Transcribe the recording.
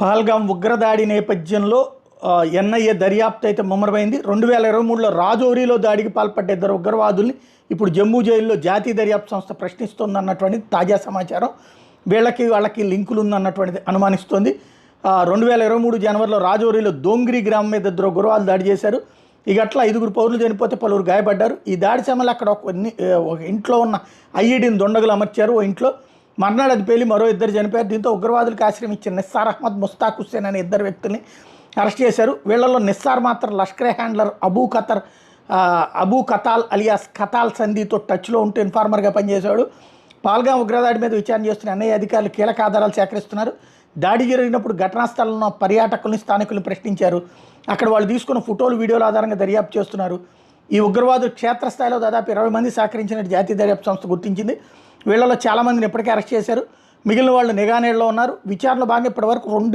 పహల్గాం ఉగ్రదాడి నేపథ్యంలో ఎన్ఐఏ దర్యాప్తు అయితే ముమ్మరమైంది. 2023లో రాజౌరిలో దాడికి పాల్పడ్డ ఇద్దరు ఉగ్రవాదుల్ని ఇప్పుడు జమ్మూ జైల్లో జాతీయ దర్యాప్తు సంస్థ ప్రశ్నిస్తోందన్నటువంటిది తాజా సమాచారం. వాళ్ళకి లింకులు ఉందన్నటువంటిది అనుమానిస్తోంది. 2023 జనవరిలో రాజౌరిలో దోంగ్రీ గ్రామం మీద ఇద్దరు ఉగ్రవాదులు దాడి చేశారు. ఇక అట్లా 5గురు పౌరులు చనిపోతే పలువురు గాయపడ్డారు. ఈ దాడి సమయంలో అక్కడ ఒక ఇంట్లో ఉన్న ఐఈడీని దొండగులు అమర్చారు. ఓ ఇంట్లో మర్నాడు అది పేలి మరో ఇద్దరు చనిపోయారు. దీంతో ఉగ్రవాదులకు ఆశ్రయం ఇచ్చిన నిస్సార్ అహ్మద్, ముస్తాక్ హుస్సేన్ అనే ఇద్దరు వ్యక్తుల్ని అరెస్ట్ చేశారు. వీళ్లలో నిస్సార్ మాత్రం లష్కరే హ్యాండ్లర్ అబూ కతాల్ అలియాస్ కతాల్ సంధితో టచ్లో ఉంటూ ఇన్ఫార్మర్గా పనిచేశాడు. పహల్గాం ఉగ్రదాడి మీద విచారణ చేస్తున్న ఎన్ఐఏ అధికారులు కీలక ఆధారాలు సేకరిస్తున్నారు. దాడి జరిగినప్పుడు ఘటనా స్థలంలో పర్యాటకుల్ని, స్థానికుల్ని ప్రశ్నించారు. అక్కడ వాళ్ళు తీసుకున్న ఫోటోలు, వీడియోల ఆధారంగా దర్యాప్తు చేస్తున్నారు. ఈ ఉగ్రవాదులు క్షేత్రస్థాయిలో దాదాపు 20 మంది సహకరించినట్టు జాతీయ దర్యాప్తు సంస్థ గుర్తించింది. వీళ్ళలో చాలామందిని ఇప్పటికే అరెస్ట్ చేశారు. మిగిలిన వాళ్ళు నిఘా నీడలో ఉన్నారు. విచారణలో భాగంగా ఇప్పటివరకు 2